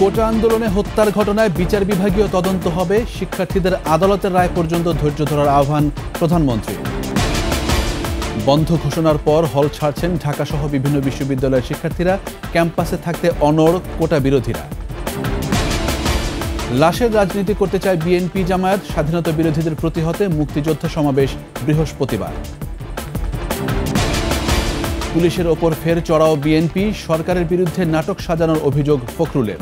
কোটা আন্দোলনে হত্যার ঘটনায় বিচার বিভাগীয় তদন্ত হবে, শিক্ষার্থীদের আদালতের রায় পর্যন্ত ধৈর্য ধরার আহ্বান প্রধানমন্ত্রী। বন্ধ ঘোষণার পর হল ছাড়ছেন ঢাকাসহ বিভিন্ন বিশ্ববিদ্যালয়ের শিক্ষার্থীরা, ক্যাম্পাসে থাকতে অনড় কোটা বিরোধীরা। লাশের রাজনীতি করতে চায় বিএনপি জামায়াত, স্বাধীনতা বিরোধীদের প্রতিহতে মুক্তিযোদ্ধা সমাবেশ বৃহস্পতিবার। পুলিশের ওপর ফের চড়াও বিএনপি, সরকারের বিরুদ্ধে নাটক সাজানোর অভিযোগ ফখরুলের।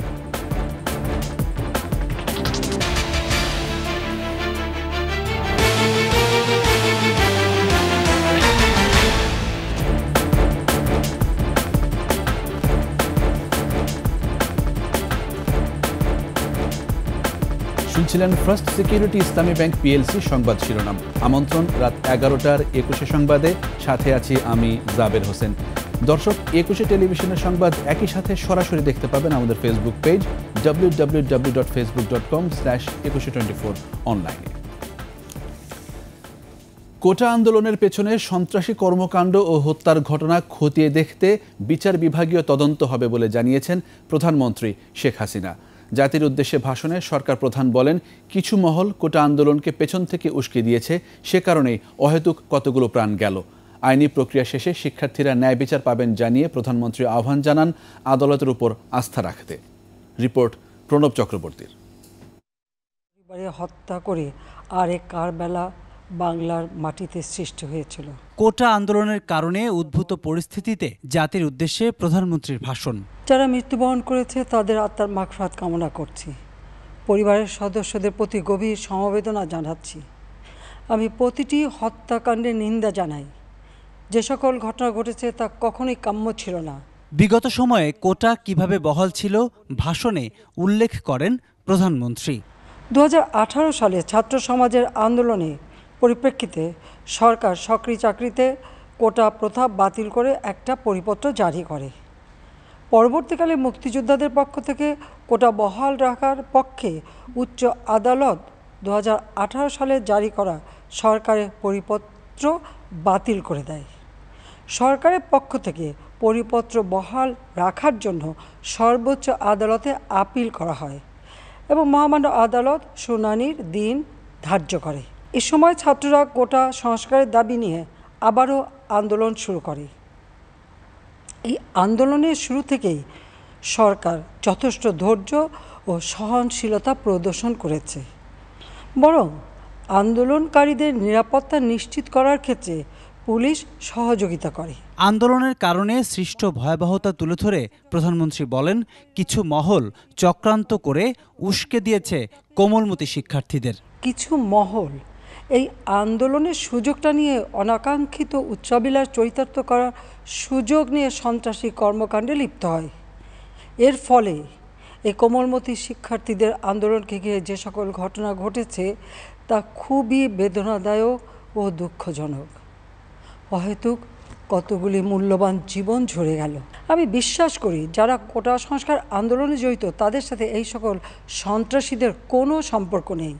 শুনছিলেন ফার্স্ট সিকিউরিটি ইসলামী ব্যাংক পিএলসি সংবাদ শিরোনাম। আমন্ত্রণ রাত 11টার 21 সংবাদে, সাথে আছি আমি জাবের হোসেন। দর্শক, 21 টেলিভিশনের সংবাদ একই সাথে সরাসরি দেখতে পাবেন আমাদের ফেসবুক পেজ www.facebook.com/2124 অনলাইনে। কোটা আন্দোলনের পেছনে সন্ত্রাসী কর্মকাণ্ড ও হত্যার ঘটনা খতিয়ে দেখতে বিচার বিভাগীয় তদন্ত হবে বলে জানিয়েছেন প্রধানমন্ত্রী শেখ হাসিনা। জাতির উদ্দেশ্যে ভাষণে সরকার প্রধান বলেন, কিছু মহল কোটা আন্দোলনকে পেছন থেকে উস্কে দিয়েছে, সে কারণেই অহেতুক কতগুলো প্রাণ গেল। আইনি প্রক্রিয়া শেষে শিক্ষার্থীরা ন্যায় বিচার পাবেন জানিয়ে প্রধানমন্ত্রী আহ্বান জানান আদালতের উপর আস্থা রাখতে। রিপোর্ট প্রণব চক্রবর্তীর। হত্যা করে আরেক কারবেলা বাংলার মাটিতে সৃষ্টি হয়েছিল। কোটা আন্দোলনের কারণে উদ্ভূত পরিস্থিতিতে জাতির উদ্দেশ্যে প্রধানমন্ত্রীর ভাষণ। যারা মৃত্যুবরণ করেছে তাদের আত্মার মাগফিরাত কামনা করছি। পরিবারের সদস্যদের প্রতি গভীর সমবেদনা জানাচ্ছি। আমি প্রতিটি হত্যাকাণ্ডের নিন্দা জানাই। যে সকল ঘটনা ঘটেছে তা কখনোই কাম্য ছিল না। বিগত সময়ে কোটা কিভাবে বহাল ছিল ভাষণে উল্লেখ করেন প্রধানমন্ত্রী। 2018 সালে ছাত্র সমাজের আন্দোলনে পরিপ্রেক্ষিতে সরকার সরকারি চাকরিতে কোটা প্রথা বাতিল করে একটা পরিপত্র জারি করে। পরবর্তীকালে মুক্তিযোদ্ধাদের পক্ষ থেকে কোটা বহাল রাখার পক্ষে উচ্চ আদালত 2018 সালে জারি করা সরকারের পরিপত্র বাতিল করে দেয়। সরকারের পক্ষ থেকে পরিপত্র বহাল রাখার জন্য সর্বোচ্চ আদালতে আপিল করা হয় এবং মহামান্য আদালত শুনানির দিন ধার্য করে। এ সময় ছাত্ররা কোটা সংস্কারের দাবি নিয়ে আবারও আন্দোলন শুরু করে। এই আন্দোলনের শুরু থেকেই সরকার যথেষ্ট ধৈর্য ও সহনশীলতা প্রদর্শন করেছে, বরং আন্দোলনকারীদের নিরাপত্তা নিশ্চিত করার ক্ষেত্রে পুলিশ সহযোগিতা করে। আন্দোলনের কারণে সৃষ্ট ভয়াবহতা তুলে ধরে প্রধানমন্ত্রী বলেন, কিছু মহল চক্রান্ত করে উস্কে দিয়েছে কোমলমতি শিক্ষার্থীদের। কিছু মহল এই আন্দোলনের সুযোগটা নিয়ে অনাকাঙ্ক্ষিত উচ্চাবিলাস চরিতার্থ করার সুযোগ নিয়ে সন্ত্রাসী কর্মকাণ্ডে লিপ্ত হয়। এর ফলে এই কোমলমতি শিক্ষার্থীদের আন্দোলনকে ঘিরে যে সকল ঘটনা ঘটেছে তা খুবই বেদনাদায়ক ও দুঃখজনক। অহেতুক কতগুলি মূল্যবান জীবন ঝরে গেল। আমি বিশ্বাস করি যারা কোটা সংস্কার আন্দোলনে জড়িত তাদের সাথে এই সকল সন্ত্রাসীদের কোনো সম্পর্ক নেই,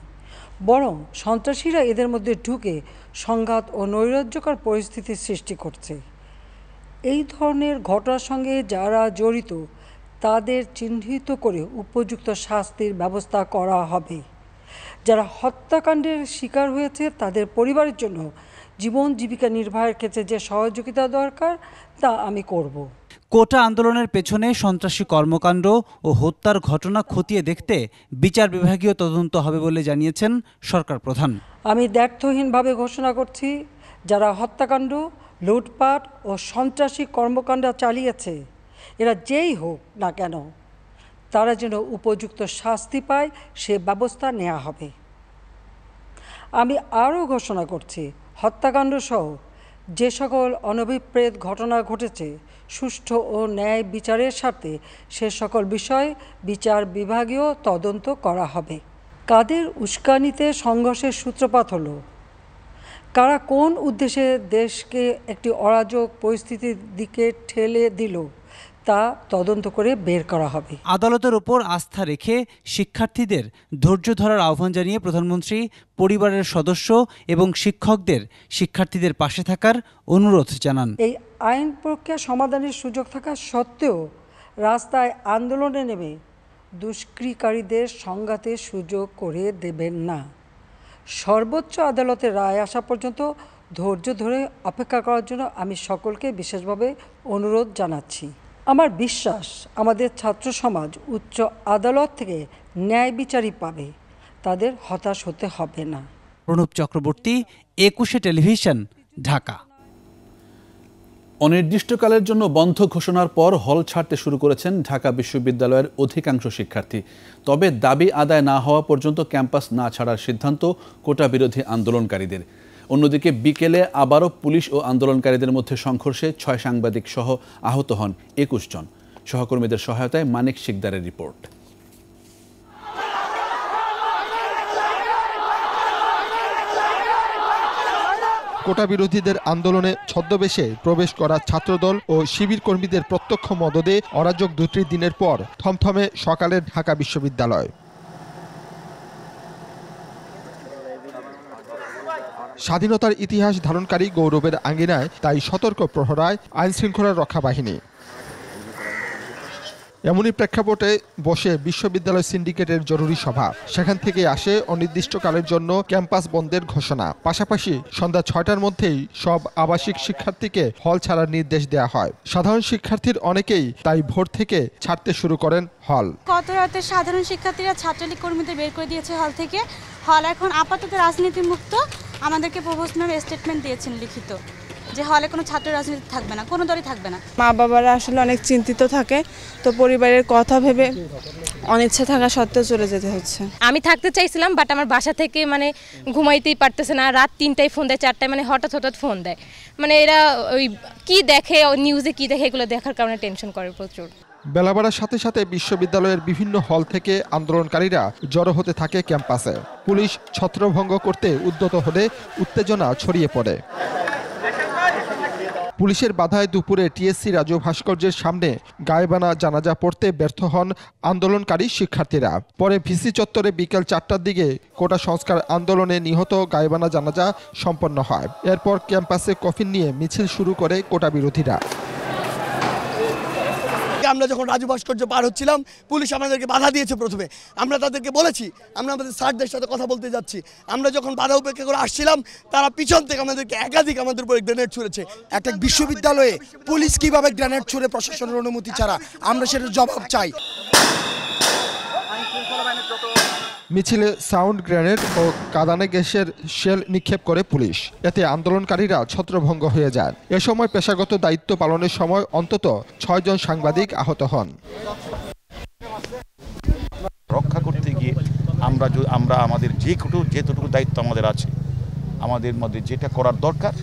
বরং সন্ত্রাসীরা এদের মধ্যে ঢুকে সংঘাত ও নৈরাজ্যকর পরিস্থিতির সৃষ্টি করছে। এই ধরনের ঘটনার সঙ্গে যারা জড়িত তাদের চিহ্নিত করে উপযুক্ত শাস্তির ব্যবস্থা করা হবে। যারা হত্যাকাণ্ডের শিকার হয়েছে তাদের পরিবারের জন্য জীবন জীবিকা নির্বাহের ক্ষেত্রে যে সহযোগিতা দরকার তা আমি করব। কোটা আন্দোলনের পেছনে সন্ত্রাসী কর্মকাণ্ড ও হত্যার ঘটনা খতিয়ে দেখতে বিচার বিভাগীয় তদন্ত হবে বলে জানিয়েছেন সরকার প্রধান। আমি দ্ব্যর্থহীনভাবে ঘোষণা করছি, যারা হত্যাকাণ্ড, লুটপাট ও সন্ত্রাসী কর্মকাণ্ড চালিয়েছে, এরা যেই হোক না কেন, তারা যেন উপযুক্ত শাস্তি পায় সে ব্যবস্থা নেওয়া হবে। আমি আরও ঘোষণা করছি, হত্যাকাণ্ড সহ যে সকল অনভিপ্রেত ঘটনা ঘটেছে সুষ্ঠু ও ন্যায় বিচারের স্বার্থে সে সকল বিষয়ে বিচার বিভাগীয় তদন্ত করা হবে। কাদের উস্কানিতে সংঘর্ষের সূত্রপাত হলো, কারা কোন উদ্দেশ্যে দেশকে একটি অরাজক পরিস্থিতির দিকে ঠেলে দিল তা তদন্ত করে বের করা হবে। আদালতের উপর আস্থা রেখে শিক্ষার্থীদের ধৈর্য ধরার আহ্বান জানিয়ে প্রধানমন্ত্রী পরিবারের সদস্য এবং শিক্ষকদের শিক্ষার্থীদের পাশে থাকার অনুরোধ জানান। এই আইন প্রক্রিয়া সমাধানের সুযোগ থাকা সত্ত্বেও রাস্তায় আন্দোলনে নেমে দুষ্কৃতিকারীদের সংঘাতের সুযোগ করে দেবেন না। সর্বোচ্চ আদালতের রায় আসা পর্যন্ত ধৈর্য ধরে অপেক্ষা করার জন্য আমি সকলকে বিশেষভাবে অনুরোধ জানাচ্ছি। আমার বিশ্বাস আমাদের ছাত্র সমাজ উচ্চ আদালত থেকে ন্যায় বিচারই পাবে, তাদের হতাশ হতে হবে না। প্রণব চক্রবর্তী, ২১শে টেলিভিশন, ঢাকা। অনির্দিষ্টকালের জন্য বন্ধ ঘোষণার পর হল ছাড়তে শুরু করেছেন ঢাকা বিশ্ববিদ্যালয়ের অধিকাংশ শিক্ষার্থী। তবে দাবি আদায় না হওয়া পর্যন্ত ক্যাম্পাস না ছাড়ার সিদ্ধান্ত কোটা বিরোধী আন্দোলনকারীদের। অন্যদিকে বিকেলে আবারও পুলিশ ও আন্দোলনকারীদের মধ্যে সংঘর্ষে ৬ সাংবাদিক সহ আহত হন ২১ জন। সহকর্মীদের সহায়তায় মানিক শিকদারের রিপোর্ট। কোটা বিরোধীদের আন্দোলনে ছদ্মবেশে প্রবেশ করা ছাত্রদল ও শিবির কর্মীদের প্রত্যক্ষ মদদে অরাজক দুটি দিনের পর থমথমে সকালের ঢাকা বিশ্ববিদ্যালয়। স্বাধীনতার ইতিহাস ধারণকারী গৌরবের আঙ্গিনায় তাই সতর্ক প্রহরায় আইনশৃঙ্খলা রক্ষা বাহিনী। এমনই প্রেক্ষাপটে বসে বিশ্ববিদ্যালয় সিন্ডিকেটের জরুরি সভা। সেখান থেকে আসে অনির্দিষ্টকালের জন্য ক্যাম্পাস বন্ধের ঘোষণা। পাশাপাশি সন্ধ্যা ৬টার মধ্যেই সব আবাসিক শিক্ষার্থীকে হল ছাড়ার নির্দেশ দেওয়া হয়। সাধারণ শিক্ষার্থীর অনেকেই তাই ভোর থেকে ছাড়তে শুরু করেন হল। গত রাতে সাধারণ শিক্ষার্থীরা ছাত্রলীগ কর্মীদের বের করে দিয়েছে হল থেকে। হল এখন আপাতত রাজনীতি মুক্ত। আমাদেরকে প্রপোজনাল স্টেটমেন্ট দিয়েছেন লিখিত যে হলে কোনো ছাত্র রাজনীতি থাকবে না, কোনো দলই থাকবে না। মা বাবারা আসলে অনেক চিন্তিত থাকে, তো পরিবারের কথা ভেবে অনিচ্ছা থাকা সত্ত্বেও চলে যেতে হচ্ছে। আমি থাকতে চাইছিলাম, বাট আমার বাসা থেকে ঘুমাইতেই পারতেছে না। রাত ৩টায় ফোন দেয়, ৪টায় হঠাৎ ফোন দেয়। এরা ওই কি দেখে, নিউজে কি দেখে, এগুলো দেখার কারণে টেনশন করে প্রচুর। বেলা বাড়ার সাথে সাথে বিশ্ববিদ্যালয়ের বিভিন্ন হল থেকে আন্দোলনকারীরা জড়ো হতে থাকে ক্যাম্পাসে। পুলিশ ছত্রভঙ্গ করতে উদ্যত হলে উত্তেজনা ছড়িয়ে পড়ে। পুলিশের বাধায় দুপুরে টিএসসি রাজু ভাস্কর্যের সামনে গায়েবানা জানাজা পড়তে ব্যর্থ হন আন্দোলনকারী শিক্ষার্থীরা। পরে ভিসি চত্বরে বিকেল ৪টার দিকে কোটা সংস্কার আন্দোলনে নিহত গায়েবানা জানাজা সম্পন্ন হয়। এরপর ক্যাম্পাসে কফিন নিয়ে মিছিল শুরু করে কোটা বিরোধীরা। আমরা যখন রাজু ভাস্কর্য পার হচ্ছিলাম, পুলিশ আমাদেরকে বাধা দিয়েছে। প্রথমে আমরা তাদেরকে বলেছি আমরা আমাদের স্যারদের সাথে কথা বলতে যাচ্ছি। আমরা যখন বাধা উপেক্ষা করে আসছিলাম, তারা পিছন থেকে আমাদেরকে একাধিক আমাদের উপরে গ্রেনেড ছুঁড়েছে। একটা বিশ্ববিদ্যালয়ে পুলিশ কিভাবে গ্রেনেড ছুঁড়ে প্রশাসনের অনুমতি ছাড়া, আমরা সেটার জবাব চাই। মিছিলে সাউন্ড গ্রেনেড ও কাঁদানে গ্যাসের শেল নিক্ষেপ করে পুলিশ। এতে আন্দোলনকারীরা ছত্রভঙ্গ হয়ে যান। এ সময় পেশাগত দায়িত্ব পালনের সময় অন্তত ৬ জন সাংবাদিক আহত হন। রক্ষা করতে গিয়ে আমরা আমাদের যেটুকু দায়িত্ব আমাদের আছে, আমাদের মধ্যে যেটা করার দরকার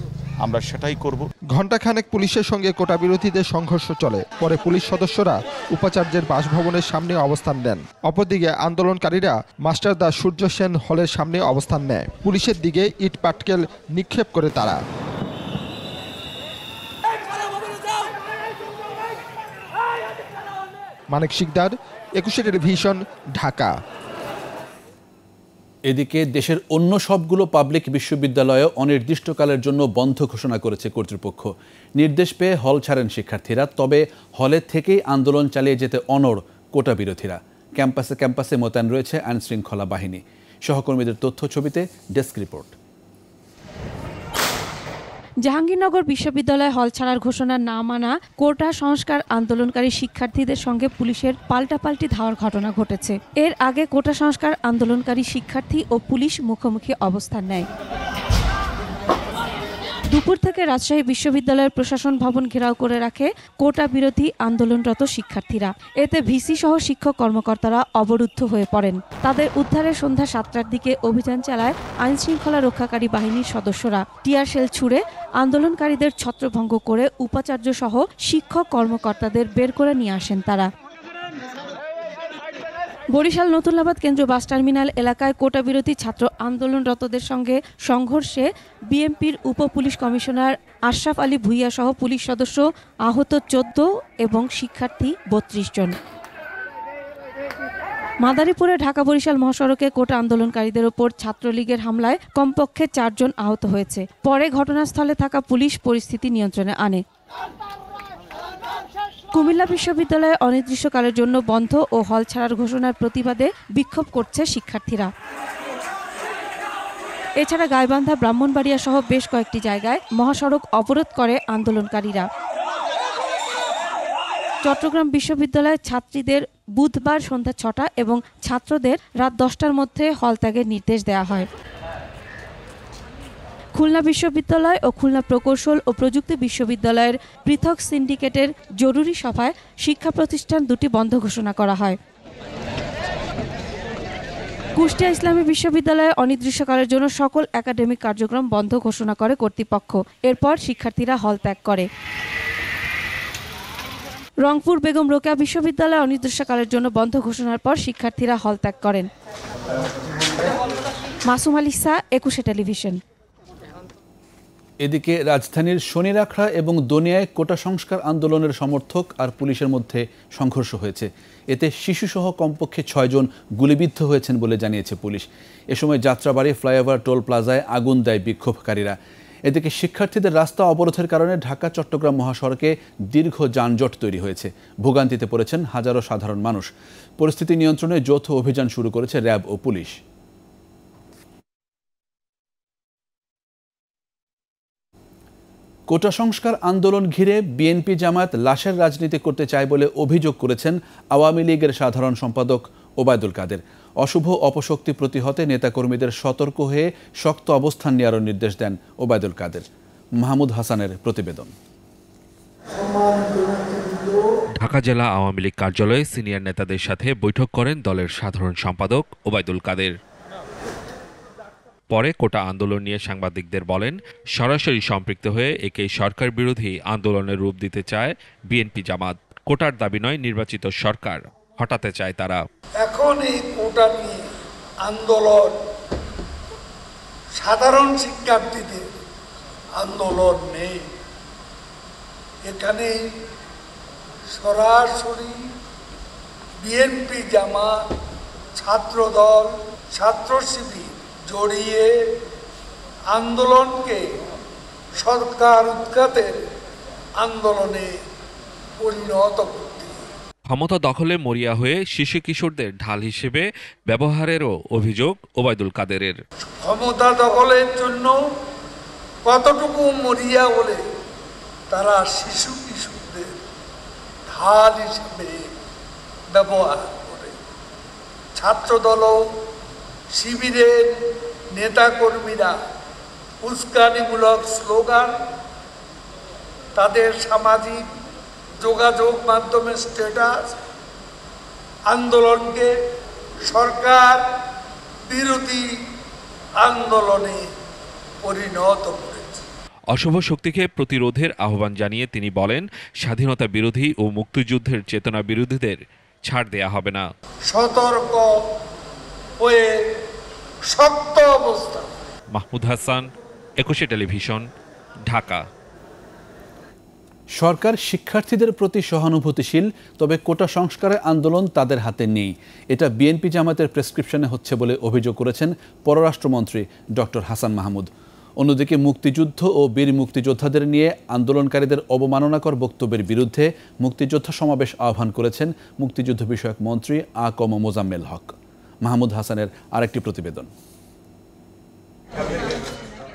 আমরা সেটাই করব। ঘণ্টাখানেক পুলিশের সঙ্গে কোটা বিরোধীদের সংঘর্ষ চলে। পরে পুলিশ সদস্যরা উপাচার্যের বাসভবনের সামনে অবস্থান নেন। অপরদিকে আন্দোলনকারীরা মাস্টারদা সূর্য সেন হলের সামনে অবস্থান নেয়। পুলিশের দিকে ইট পাটকেল নিক্ষেপ করে তারা। মানিক শিকদার, ২১শে টেলিভিশন, ঢাকা। এদিকে দেশের অন্য সবগুলো পাবলিক বিশ্ববিদ্যালয়ে অনির্দিষ্টকালের জন্য বন্ধ ঘোষণা করেছে কর্তৃপক্ষ। নির্দেশ পেয়ে হল ছাড়েন শিক্ষার্থীরা। তবে হলে থেকেই আন্দোলন চালিয়ে যেতে অনড় কোটা বিরোধীরা। ক্যাম্পাসে ক্যাম্পাসে মোতায়েন রয়েছে আইনশৃঙ্খলা বাহিনী। সহকর্মীদের তথ্য ছবিতে ডেস্ক রিপোর্ট। জাহাঙ্গীরনগর বিশ্ববিদ্যালয়ে হল ছাড়ার ঘোষণা না মানা কোটা সংস্কার আন্দোলনকারী শিক্ষার্থীদের সঙ্গে পুলিশের পাল্টাপাল্টি ধাওয়ার ঘটনা ঘটেছে। এর আগে কোটা সংস্কার আন্দোলনকারী শিক্ষার্থী ও পুলিশ মুখোমুখি অবস্থান নেয়। দুপুর থেকে রাজশাহী বিশ্ববিদ্যালয়ের প্রশাসন ভবন ঘেরাও করে রাখে কোটা বিরোধী আন্দোলনরত শিক্ষার্থীরা। এতে ভিসি সহ শিক্ষক কর্মকর্তারা অবরুদ্ধ হয়ে পড়েন। তাদের উদ্ধারে সন্ধ্যা ৭টার দিকে অভিযান চালায় আইনশৃঙ্খলা রক্ষাকারী বাহিনীর সদস্যরা। টিয়ার শেল ছুড়ে আন্দোলনকারীদের ছত্রভঙ্গ করে উপাচার্য সহ শিক্ষক কর্মকর্তাদের বের করে নিয়ে আসেন তারা। বরিশাল নতুল্লাবাদ কেন্দ্রীয় বাস টার্মিনাল এলাকায় কোটা বিরোধী ছাত্র আন্দোলনরতদের সঙ্গে সংঘর্ষে বিএমপির উপ পুলিশ কমিশনার আশরাফ আলী ভুইয়া সহ পুলিশ সদস্য আহত ১৪ এবং শিক্ষার্থী ৩২ জন। মাদারীপুরে ঢাকা বরিশাল মহাসড়কে কোটা আন্দোলনকারীদের ওপর ছাত্রলীগের হামলায় কমপক্ষে ৪ জন আহত হয়েছে। পরে ঘটনাস্থলে থাকা পুলিশ পরিস্থিতি নিয়ন্ত্রণে আনে। কুমিল্লা বিশ্ববিদ্যালয়ে অনির্দিষ্টকালের জন্য বন্ধ ও হল ছাড়ার ঘোষণার প্রতিবাদে বিক্ষোভ করছে শিক্ষার্থীরা। এছাড়া গাইবান্ধা, ব্রাহ্মণবাড়িয়া সহ বেশ কয়েকটি জায়গায় মহাসড়ক অবরোধ করে আন্দোলনকারীরা। চট্টগ্রাম বিশ্ববিদ্যালয়ের ছাত্রীদের বুধবার সন্ধ্যা ৬টা এবং ছাত্রদের রাত ১০টার মধ্যে হল ত্যাগের নির্দেশ দেওয়া হয়। খুলনা বিশ্ববিদ্যালয় ও খুলনা প্রকৌশল ও প্রযুক্তি বিশ্ববিদ্যালয়ের পৃথক সিন্ডিকেটের জরুরি সভায় শিক্ষা প্রতিষ্ঠান দুটি বন্ধ ঘোষণা করা হয়। কুষ্টিয়া ইসলামী বিশ্ববিদ্যালয়ে অনির্দিষ্টকালের জন্য সকল একাডেমিক কার্যক্রম বন্ধ ঘোষণা করে কর্তৃপক্ষ। এরপর শিক্ষার্থীরা হল ত্যাগ করে। রংপুর বেগম রোকেয়া বিশ্ববিদ্যালয়ে অনির্দিষ্টকালের জন্য বন্ধ ঘোষণার পর শিক্ষার্থীরা হল ত্যাগ করেন। মাসুম আলিসা, ২১ টেলিভিশন। এদিকে রাজধানীর শনিরাখড়া এবং দনিয়ায় কোটা সংস্কার আন্দোলনের সমর্থক আর পুলিশের মধ্যে সংঘর্ষ হয়েছে। এতে শিশুসহ কমপক্ষে ৬ জন গুলিবিদ্ধ হয়েছেন বলে জানিয়েছে পুলিশ। এ সময় যাত্রাবাড়ি ফ্লাইওভার টোল প্লাজায় আগুন দেয় বিক্ষোভকারীরা। এদিকে শিক্ষার্থীদের রাস্তা অবরোধের কারণে ঢাকা চট্টগ্রাম মহাসড়কে দীর্ঘ যানজট তৈরি হয়েছে। ভোগান্তিতে পড়েছেন হাজারো সাধারণ মানুষ। পরিস্থিতি নিয়ন্ত্রণে যৌথ অভিযান শুরু করেছে র্যাব ও পুলিশ। কোটা সংস্কার আন্দোলন ঘিরে বিএনপি জামায়াত লাশের রাজনীতি করতে চায় বলে অভিযোগ করেছেন আওয়ামী লীগের সাধারণ সম্পাদক ওবায়দুল কাদের। অশুভ অপশক্তি প্রতিহতে নেতাকর্মীদের সতর্ক হয়ে শক্ত অবস্থান নেওয়ার নির্দেশ দেন ওবায়দুল কাদের। মাহমুদ হাসানের প্রতিবেদন। ঢাকা জেলা আওয়ামী লীগ কার্যালয়ে সিনিয়র নেতাদের সাথে বৈঠক করেন দলের সাধারণ সম্পাদক ওবায়দুল কাদের। পরে কোটা আন্দোলন নিয়ে সাংবাদিকদের বলেন, সরাসরি সম্পৃক্ত হয়ে একে সরকার বিরোধী আন্দোলনের রূপ দিতে চায় বিএনপি জামাত। কোটার দাবি নয়, নির্বাচিত সরকার হটাতে চায় তারা। এখন এই কোটা নিয়ে আন্দোলন সাধারণ শিক্ষার্থীদের আন্দোলন নেই। এখানে সরাসরি বিএনপি জামাত, ছাত্রদল, ছাত্র শিবির জড়িয়ে আন্দোলনকে সরকার উৎখাতের আন্দোলনে পরিণত করতে। ক্ষমতা দখলে মরিয়া হয়ে শিশু কিশোরদের ঢাল হিসেবে ব্যবহারেরও অভিযোগ ওবায়দুল কাদেরের। ক্ষমতা দখলের জন্য কতটুকু মরিয়া হলে তারা শিশু কিশোরদের ঢাল হিসেবে ব্যবহার করে। ছাত্রদল, শিবিরের নেতাকর্মীরা উস্কানিমূলক স্লোগান, তাদের সামাজিক যোগাযোগ মাধ্যমে স্ট্যাটাস আন্দোলনকে সরকার বিরোধী আন্দোলনে পরিণত করেছে। অশুভ শক্তিকে প্রতিরোধের আহ্বান জানিয়ে তিনি বলেন, স্বাধীনতা বিরোধী ও মুক্তিযুদ্ধের চেতনা বিরোধীদের ছাড় দেয়া হবে না। সতর্ক হয়ে শক্ত অবস্থা। মাহমুদ হাসান, ২১ টেলিভিশন, ঢাকা। সরকার শিক্ষার্থীদের প্রতি সহানুভূতিশীল, তবে কোটা সংস্কারের আন্দোলন তাদের হাতে নেই। এটা বিএনপি জামাতের প্রেসক্রিপশনে হচ্ছে বলে অভিযোগ করেছেন পররাষ্ট্রমন্ত্রী ডক্টর হাসান মাহমুদ। অন্যদিকে মুক্তিযুদ্ধ ও বীর মুক্তিযোদ্ধাদের নিয়ে আন্দোলনকারীদের অবমাননাকর বক্তব্যের বিরুদ্ধে মুক্তিযোদ্ধা সমাবেশ আহ্বান করেছেন মুক্তিযুদ্ধ বিষয়ক মন্ত্রী আ.ক.ম মোজাম্মেল হক। মাহমুদ হাসানের আরেকটি প্রতিবেদন।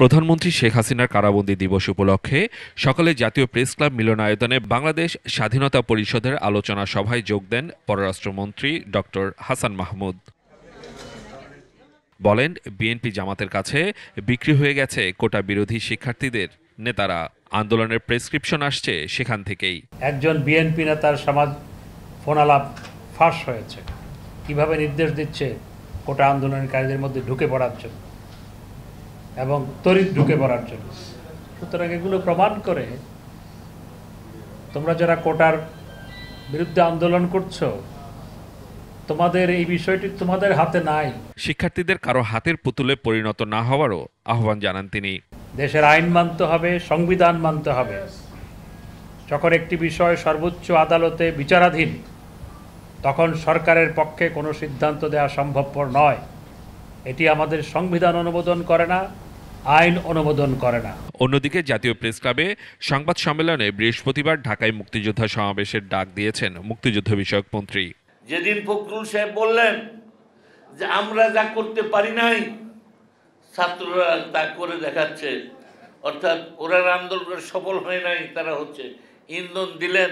প্রধানমন্ত্রী শেখ হাসিনার কারাবন্দী দিবস উপলক্ষে সকালে জাতীয় প্রেস ক্লাব মিলনায়তনে বাংলাদেশ স্বাধীনতা পরিষদের আলোচনা সভায় যোগ দেন পররাষ্ট্রমন্ত্রী ডক্টর হাসান মাহমুদ। বলেন, বিএনপি জামাতের কাছে বিক্রি হয়ে গেছে কোটা বিরোধী শিক্ষার্থীদের নেতারা। আন্দোলনের প্রেসক্রিপশন আসছে সেখান থেকেই। একজন বিএনপি নেতার সমাজ ফোনালাপ ফাঁস হয়েছে, কিভাবে নির্দেশ দিচ্ছে কোটা আন্দোলনকারীদের মধ্যে ঢুকে পড়ার জন্য এবং তড়িৎ ঢুকে পড়ার জন্য। সুতরাং এগুলো প্রমাণ করে তোমরা যারা কোটার বিরুদ্ধে আন্দোলন করছো, তোমাদের এই বিষয়টি তোমাদের হাতে নাই। শিক্ষার্থীদের কারো হাতের পুতুলে পরিণত না হওয়ারও আহ্বান জানান তিনি। দেশের আইন মানতে হবে, সংবিধান মানতে হবে। যখন একটি বিষয় সর্বোচ্চ আদালতে বিচারাধীন, তখন সরকারের পক্ষে কোনো সিদ্ধান্ত দেওয়া সম্ভবপর নয়। এটি আমাদের সংবিধান অনুমোদন করে না, আইন অনুমোদন করে না। অন্যদিকে জাতীয় প্রেস ক্লাবে সংবাদ সম্মেলনে বৃহস্পতিবার ঢাকায় মুক্তিযোদ্ধা সমাবেশের ডাক দিয়েছেন মুক্তিযুদ্ধ বিষয়ক মন্ত্রী। যেদিন ফখরুল সাহেব বললেন যে আমরা যা করতে পারি নাই ছাত্ররা তা করে দেখাচ্ছে, অর্থাৎ ওরা আন্দোলন সফল হয় নাই, তারা হচ্ছে ইন্ধন দিলেন,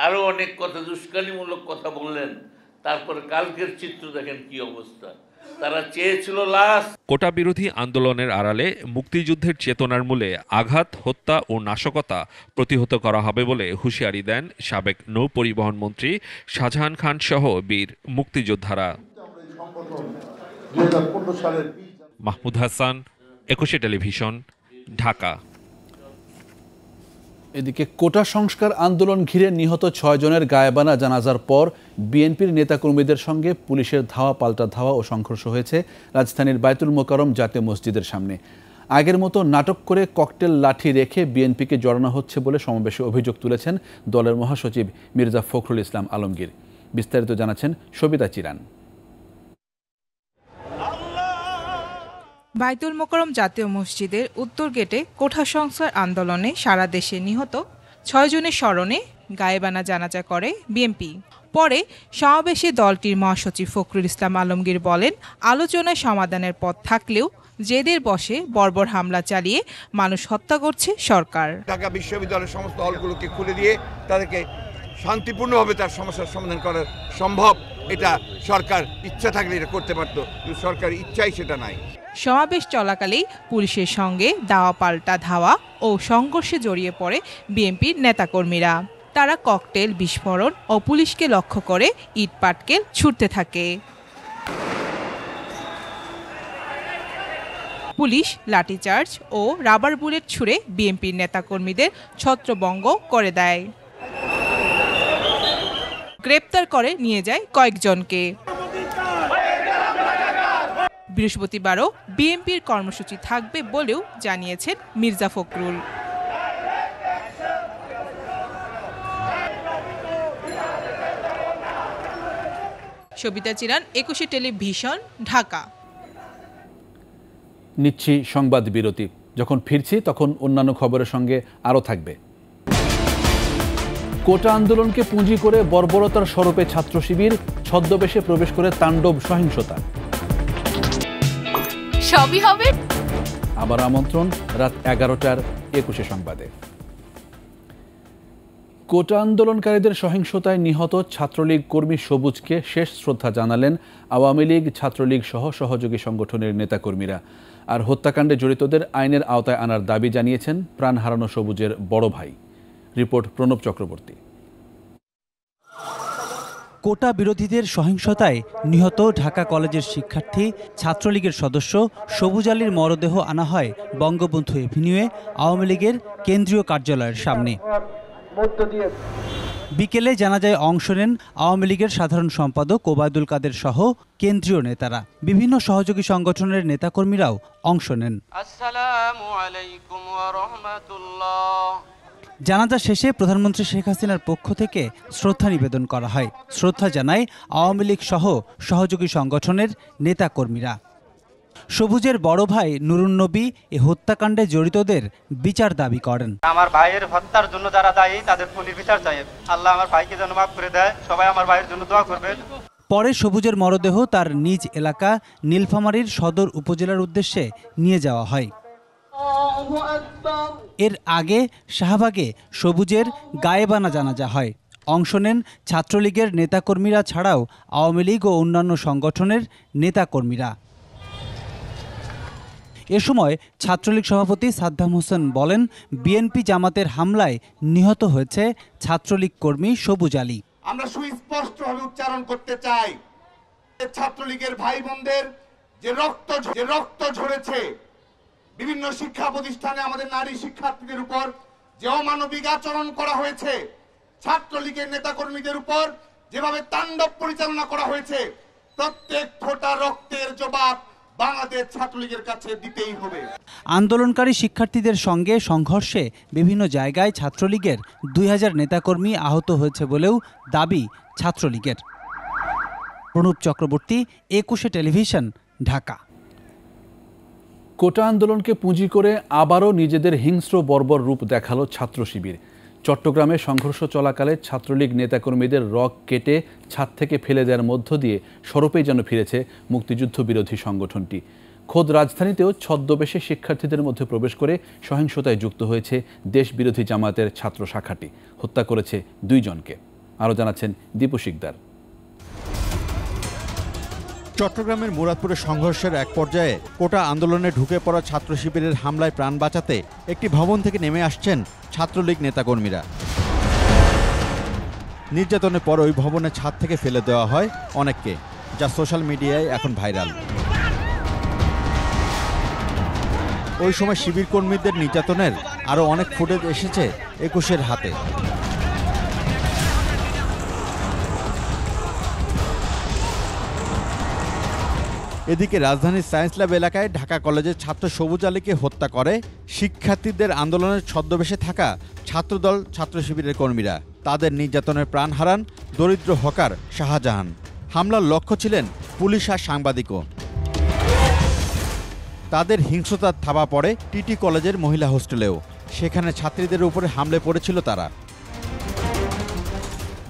আরও অনেক কথা দুষ্কানিমূলক কথা বললেন। তারপরে কালকের চিত্র দেখেন কি অবস্থা, তারা চেয়েছিল লাশ। কোটা বিরোধী আন্দোলনের আড়ালে মুক্তিযুদ্ধের চেতনার মূলে আঘাত, হত্যা ও নাশকতা প্রতিহত করা হবে বলে হুঁশিয়ারি দেন সাবেক নৌ পরিবহন মন্ত্রী শাহজাহান খান সহ বীর মুক্তিযোদ্ধারা। মাহমুদ হাসান, একুশে টেলিভিশন, ঢাকা। এদিকে কোটা সংস্কার আন্দোলন ঘিরে নিহত 6 জনের গায়েবানা জানাজার পর বিএনপির নেতাকর্মীদের সঙ্গে পুলিশের ধাওয়া পাল্টা ধাওয়া ও সংঘর্ষ হয়েছে রাজধানীর বায়তুল মোকাররম জাতীয় মসজিদের সামনে। আগের মতো নাটক করে ককটেল লাঠি রেখে বিএনপিকে জড়ানো হচ্ছে বলে সমাবেশে অভিযোগ তুলেছেন দলের মহাসচিব মির্জা ফখরুল ইসলাম আলমগীর। বিস্তারিত জানাচ্ছেন সবিতা চিরান। বায়তুল মোকাররম জাতীয় মসজিদের উত্তর গেটে কোটা সংস্কার আন্দোলনে সারা দেশে নিহত 6 জনের স্মরণে গায়েবানা জানাজা করে বিএনপি। পরে সমাবেশে দলটির মহাসচিব ফখরুল ইসলাম আলমগীর বলেন, আলোচনায় সমাধানের পথ থাকলেও জেদের বশে বর্বর হামলা চালিয়ে মানুষ হত্যা করছে সরকার। ঢাকা বিশ্ববিদ্যালয়ের সমস্ত হলগুলোকে খুলে দিয়ে তাদেরকে শান্তিপূর্ণভাবে তার সমস্যার সমাধান করা সম্ভব। এটা সরকার ইচ্ছা থাকলে এটা করতে পারত, কিন্তু সরকারের ইচ্ছাই সেটা নাই। সমাবেশ চলাকালেই পুলিশের সঙ্গে দাওয়া পাল্টা ধাওয়া ও সংঘর্ষে জড়িয়ে পড়ে বিএনপির নেতাকর্মীরা। তারা ককটেল বিস্ফোরণ ও পুলিশকে লক্ষ্য করে ইট পাটকেল ছুড়তে থাকে। পুলিশ লাঠিচার্জ ও রাবার বুলেট ছুড়ে বিএনপির নেতাকর্মীদের ছত্রভঙ্গ করে দেয়, গ্রেপ্তার করে নিয়ে যায় কয়েকজনকে। বৃহস্পতিবারও বিএনপির কর্মসূচি থাকবে বলেও জানিয়েছেন মির্জা ফখরুল। সবিতা চিরান, একুশে টেলিভিশন, ঢাকা। নিচ্ছি সংবাদ বিরতি। যখন ফিরছি তখন অন্যান্য খবরের সঙ্গে আরও থাকবে। কোটা আন্দোলনকে পুঁজি করে বর্বরতার স্বরূপে ছাত্র শিবির, ছদ্মবেশে প্রবেশ করে তাণ্ডব সহিংসতা। সবই হবে। আবার আমন্ত্রণ রাত 11টার একুশে সংবাদে। কোটা আন্দোলনকারীদের সহিংসতায় নিহত ছাত্রলীগ কর্মী সবুজকে শেষ শ্রদ্ধা জানালেন আওয়ামী লীগ, ছাত্রলীগ সহ সহযোগী সংগঠনের নেতাকর্মীরা। আর হত্যাকাণ্ডে জড়িতদের আইনের আওতায় আনার দাবি জানিয়েছেন প্রাণ হারানো সবুজের বড় ভাই। রিপোর্ট প্রণব চক্রবর্তী। কোটা বিরোধীদের সহিংসতায় নিহত ঢাকা কলেজের শিক্ষার্থী ছাত্রলীগের সদস্য সবুজ আলীর মরদেহ আনা হয় বঙ্গবন্ধু এভিনিউয়ে আওয়ামী লীগের কেন্দ্রীয় কার্যালয়ের সামনে। বিকেলে জানাজায় অংশ নেন আওয়ামী লীগের সাধারণ সম্পাদক ওবায়দুল কাদের সহ কেন্দ্রীয় নেতারা। বিভিন্ন সহযোগী সংগঠনের নেতাকর্মীরাও অংশ নেন। আসসালামু আলাইকুম ওয়া রাহমাতুল্লাহ। জানাজা শেষে প্রধানমন্ত্রী শেখ হাসিনার পক্ষ থেকে শ্রদ্ধা নিবেদন করা হয়। শ্রদ্ধা জানায় আওয়ামী লীগ সহ সহযোগী সংগঠনের নেতাকর্মীরা। সবুজের বড় ভাই নুরুন নবী এ হত্যাকাণ্ডে জড়িতদের বিচার দাবি করেন। আমার ভাইয়ের হত্যার জন্য যারা দায়ী তাদের বিচার চাই। আল্লাহ আমার ভাইকে যেন মাফ করে দেয়। সবাই আমার ভাইয়ের জন্য দোয়া করবেন। পরে সবুজের মরদেহ তার নিজ এলাকা নীলফামারীর সদর উপজেলার উদ্দেশ্যে নিয়ে যাওয়া হয়। এর আগে শাহবাগে সবুজের গায়েবানা জানাজা হয়। অংশ নেন ছাত্রলীগের নেতাকর্মীরা ছাড়াও আওয়ামী লীগ ও অন্যান্য সংগঠনের নেতাকর্মীরা। এ সময় ছাত্রলীগ সভাপতি সাদ্দাম হোসেন বলেন, বিএনপি জামাতের হামলায় নিহত হয়েছে ছাত্রলীগ কর্মী সবুজ আলী। আমরা সুস্পষ্টভাবে উচ্চারণ করতে চাই, ছাত্রলীগের ভাই বোনদের যে রক্ত ঝরেছে, বিভিন্ন শিক্ষা প্রতিষ্ঠানে আমাদের নারী শিক্ষার্থীদের উপর যে অমানবিক আচরণ করা হয়েছে, ছাত্রলীগের নেতাকর্মীদের উপর যেভাবে তাণ্ডব পরিচালনা করা হয়েছে, প্রত্যেক ফোঁটা রক্তের জবাব বাংলাদেশ ছাত্রলীগের কাছে দিতেই হবে। আন্দোলনকারী শিক্ষার্থীদের সঙ্গে সংঘর্ষে বিভিন্ন জায়গায় ছাত্রলীগের 2000 নেতাকর্মী আহত হয়েছে বলেও দাবি ছাত্রলীগের। প্রণব চক্রবর্তী, একুশে টেলিভিশন, ঢাকা। কোটা আন্দোলনকে পুঁজি করে আবারও নিজেদের হিংস্র বর্বর রূপ দেখালো ছাত্র শিবির। চট্টগ্রামে সংঘর্ষ চলাকালে ছাত্রলীগ নেতাকর্মীদের রগ কেটে ছাদ থেকে ফেলে দেওয়ার মধ্য দিয়ে সরপেই যেন ফিরেছে মুক্তিযুদ্ধ বিরোধী সংগঠনটি। খোদ রাজধানীতেও ছদ্মবেশে শিক্ষার্থীদের মধ্যে প্রবেশ করে সহিংসতায় যুক্ত হয়েছে দেশবিরোধী জামায়াতের ছাত্র শাখাটি। হত্যা করেছে 2 জনকে। আরও জানাচ্ছেন দীপু শিকদার। চট্টগ্রামের মুরাদপুরে সংঘর্ষের এক পর্যায়ে কোটা আন্দোলনে ঢুকে পড়া ছাত্র শিবিরের হামলায় প্রাণ বাঁচাতে একটি ভবন থেকে নেমে আসছেন ছাত্রলীগ নেতাকর্মীরা। নির্যাতনের পর ওই ভবনের ছাদ থেকে ফেলে দেওয়া হয় অনেককে, যা সোশ্যাল মিডিয়ায় এখন ভাইরাল। ওই সময় শিবির কর্মীদের নির্যাতনের আরও অনেক ফুটেজ এসেছে 21-এর হাতে। এদিকে রাজধানীর সায়েন্স ল্যাব এলাকায় ঢাকা কলেজের ছাত্র সবুজ আলীকে হত্যা করে শিক্ষার্থীদের আন্দোলনের ছদ্মবেশে থাকা ছাত্রদল ছাত্র শিবিরের কর্মীরা। তাদের নির্যাতনের প্রাণ হারান দরিদ্র হকার শাহজাহান। হামলার লক্ষ্য ছিলেন পুলিশ আর সাংবাদিকও। তাদের হিংস্রতার থাবা পড়ে টিটি কলেজের মহিলা হোস্টেলেও। সেখানে ছাত্রীদের উপরে হামলে পড়েছিল তারা।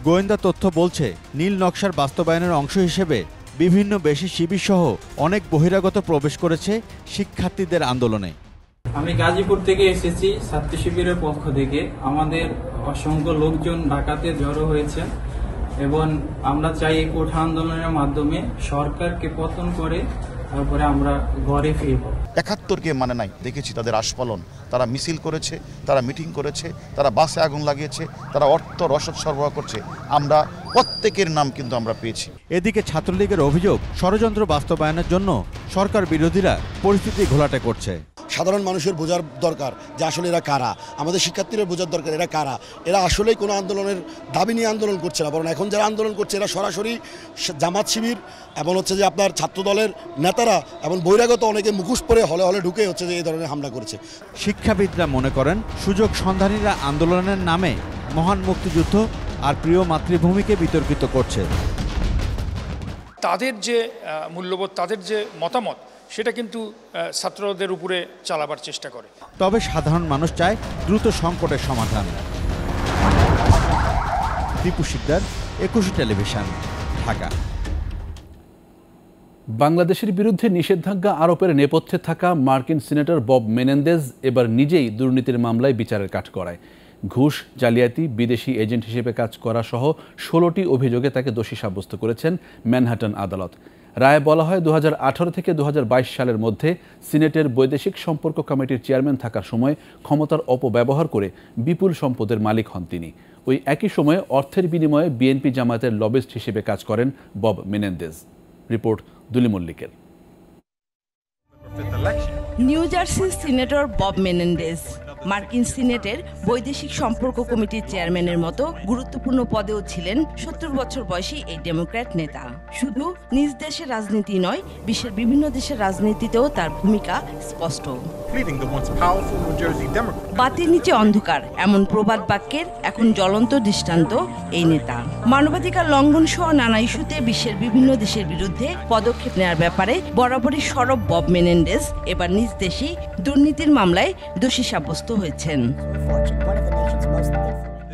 গোয়েন্দা তথ্য বলছে নীল নকশার বাস্তবায়নের অংশ হিসেবে বিভিন্ন বেশি শিবির সহ অনেক বহিরাগত প্রবেশ করেছে শিক্ষার্থীদের আন্দোলনে। আমি গাজীপুর থেকে এসেছি ছাত্র শিবিরের পক্ষ থেকে। আমাদের অসংখ্য লোকজন ঢাকাতে জড়ো হয়েছে এবং আমরা চাই এই কোঠা আন্দোলনের মাধ্যমে সরকারকে পতন করে তারপরে আমরা ঘরে ফিরব। ৭১কে মানে নাই, দেখেছি তাদের আস্ফালন। তারা মিছিল করেছে, তারা মিটিং করেছে, তারা বাসে আগুন লাগিয়েছে, তারা অর্থ রসদ সরবরাহ করছে। আমরা প্রত্যেকের নাম কিন্তু আমরা পেয়েছি। এদিকে ছাত্রলীগের অভিযোগ ষড়যন্ত্র বাস্তবায়নের জন্য সরকার বিরোধীরা পরিস্থিতি ঘোলাটে করছে। সাধারণ মানুষের বোঝার দরকার যে আসলে এরা কারা, আমাদের শিক্ষার্থীরা বোঝার দরকার এরা কারা। এরা আসলেই কোনো আন্দোলনের দাবি নিয়ে আন্দোলন করছে না, বরং এখন যারা আন্দোলন করছে এরা সরাসরি জামাত শিবির এবং হচ্ছে যে আপনার ছাত্রদলের নেতারা এবং বহিরাগত অনেকে মুখোশ পরে হলে হলে ঢুকে হচ্ছে যে এই ধরনের হামলা করেছে। শিক্ষাবিদরা মনে করেন সুযোগ সন্ধানীরা আন্দোলনের নামে মহান মুক্তিযুদ্ধ আর প্রিয় মাতৃভূমিকে বিতর্কিত করছে। তাদের যে মূল্যবোধ, তাদের যে মতামত, সেটা কিন্তু ছাত্রদের উপরে চালাবার চেষ্টা করে। তবে সাধারণ মানুষ চায় দ্রুত সংকটের সমাধান। দীপু শিকদার, 21 টেলিভিশন, ঢাকা। বাংলাদেশের বিরুদ্ধে নিষেধাজ্ঞা আরোপের নেপথ্যে থাকা মার্কিন সিনেটর বব মেনেন্দেজ এবার নিজেই দুর্নীতির মামলায় বিচারের কাঠগড়ায়। ঘুষ, জালিয়াতি, বিদেশি এজেন্ট হিসেবে কাজ করা সহ 16টি অভিযোগে তাকে দোষী সাব্যস্ত করেছেন ম্যানহাটন আদালত। রায়ে বলা হয় 2018 থেকে 2022 সালের মধ্যে সিনেটের বৈদেশিক সম্পর্ক কমিটির চেয়ারম্যান থাকার সময় ক্ষমতার অপব্যবহার করে বিপুল সম্পদের মালিক হন তিনি। ওই একই সময়ে অর্থের বিনিময়ে বিএনপি জামায়াতের লবিস্ট হিসেবে কাজ করেন বব মেনেন্দেজ। রিপোর্ট দুলি মল্লিকের। নিউ জার্সির সিনেটর বব মেনেন্ডেজ মার্কিন সিনেটের বৈদেশিক সম্পর্ক কমিটির চেয়ারম্যানের মতো গুরুত্বপূর্ণ পদেও ছিলেন 70 বছর বয়সী এই ডেমোক্র্যাট নেতা। শুধু নিজ দেশের রাজনীতি নয়, বিশ্বের বিভিন্ন দেশের রাজনীতিতেও তার ভূমিকা স্পষ্ট। বাতির নিচে অন্ধকার এমন প্রবাদ বাক্যের এখন জ্বলন্ত দৃষ্টান্ত এই নেতা। মানবাধিকার লঙ্ঘন সহ নানা ইস্যুতে বিশ্বের বিভিন্ন দেশের বিরুদ্ধে পদক্ষেপ নেওয়ার ব্যাপারে বরাবরই সরব বব মেনেন্ডেজ এবার নিজ দেশেই দুর্নীতির মামলায় দোষী সাব্যস্ত হয়েছেন।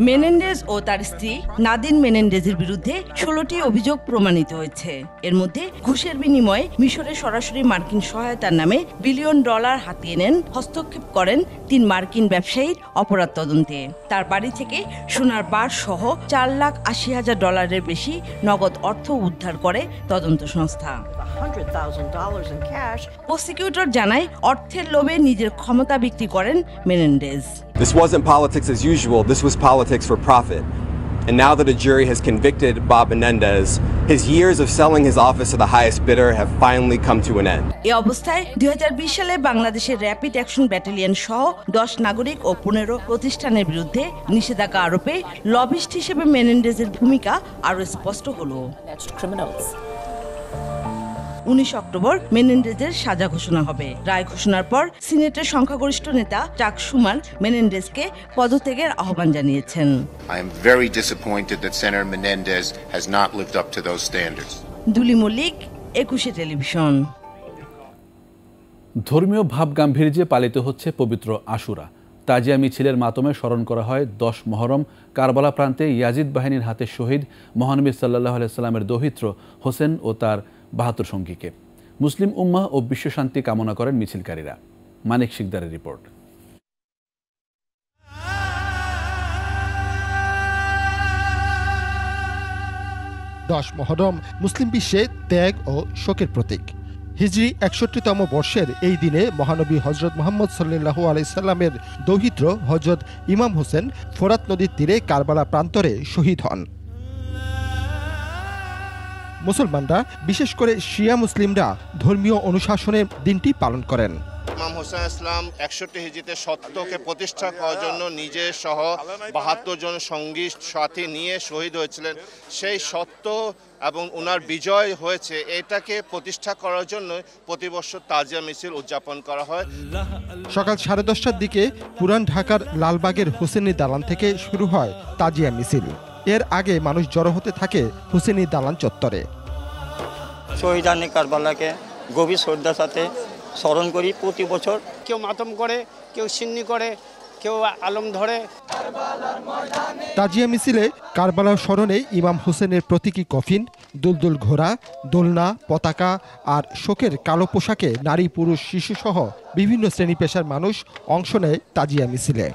মেনেন্ডেজ ও তার স্ত্রী নাদিন মেনেন্ডেজের বিরুদ্ধে 16টি অভিযোগ প্রমাণিত হয়েছে। এর মধ্যে ঘুষের বিনিময়ে মিশরে সরাসরি মার্কিন সহায়তার নামে $1 বিলিয়ন হাতিয়ে নেন, হস্তক্ষেপ করেন 3 মার্কিন ব্যবসায়ীর অপরাধ তদন্তে। তার বাড়ি থেকে সোনার বার সহ $4,80,000 বেশি নগদ অর্থ উদ্ধার করে তদন্ত সংস্থা। প্রসিকিউটর জানায় অর্থের লোভে নিজের ক্ষমতা বিক্রি করেন Menendez. This wasn't politics as usual, this was politics for profit. And now that a jury has convicted Bob Menendez, his years of selling his office to the highest bidder have finally come to an end. এই অবস্থায় 2020 সালে বাংলাদেশের rapid action battalion সহ 10 নাগরিক ও 15 প্রতিষ্ঠানের বিরুদ্ধে নিষেধাজ্ঞা আরোপে lobbyist হিসেবে মেনেন্ডেজের ভূমিকা আরও স্পষ্ট হলো। 19 অক্টোবর মেনেন্ডেজের সাজা ঘোষণা হবে। রায় ঘোষণার পর সিনেটের সংখ্যাগরিষ্ঠ নেতা চাক শুমার মেনেন্ডেজকে পদত্যাগের আহ্বান জানিয়েছেন। I am very disappointed that Senator Menendez has not lived up to those standards. দুলি মল্লিক, 21 টেলিভিশন। ধর্মীয় ভাব গাম্ভীর্যে পালিত হচ্ছে পবিত্র আশুরা। তাজিয়া মিছিলের মাতমে স্মরণ করা হয় 10 মুহররম কারবালা প্রান্তে ইয়াজিদ বাহিনীর হাতে শহীদ মহানবী সাল্লাল্লাহু আলাইহি সাল্লামের দৌহিত্র হোসেন ও তার 72 সঙ্গীকে। মুসলিম উম্মাহ ও বিশ্বশান্তি কামনা করেন মিছিলকারীরা। মানিক শিকদারের রিপোর্ট। 10 মুহররম মুসলিম বিশ্বে ত্যাগ ও শোকের প্রতীক। হিজরি 61তম বর্ষের এই দিনে মহানবী হযরত মুহাম্মদ সাল্লাল্লাহু আলাইহি সাল্লামের দৌহিত্র হযরত ইমাম হোসেন ফোরাত নদীর তীরে কারবালা প্রান্তরে শহীদ হন। মুসলমানরা, বিশেষ করে শিয়া মুসলিমরা ধর্মীয় অনুশাসনের দিনটি পালন করেন। ইমাম হোসেন ইসলাম 61 হিজরিতে সত্যকে প্রতিষ্ঠা করার জন্য নিজে সহ 72 জন সঙ্গী সাথী নিয়ে শহীদ হয়েছিলেন। সেই সত্য এবং ওনার বিজয় হয়েছে, এটাকে প্রতিষ্ঠা করার জন্য প্রতি বছর তাজিয়া মিছিল উদযাপন করা হয়। সকাল 10:30টার দিকে পুরান ঢাকার লালবাগের হোসেনি দালান থেকে শুরু হয় তাজিয়া মিছিল। এর আগে মানুষ জড়ো হতে থাকে হোসেনি দালান চত্বরে। শহীদানে কারবালাকে গভীর শ্রদ্ধার সাথে স্মরণ করি প্রতি বছর। কেউ মাতম করে, কেউ সিন্নি করে, কেউ আলম ধরে। তাজিয়া মিছিলে কারবালার স্মরণে ইমাম হোসেনের প্রতীকী কফিন, দুলদুল ঘোড়া, দোলনা, পতাকা আর শোকের কালো পোশাকে নারী, পুরুষ, শিশুসহ বিভিন্ন শ্রেণী পেশার মানুষ অংশ নেয় তাজিয়া মিছিলে।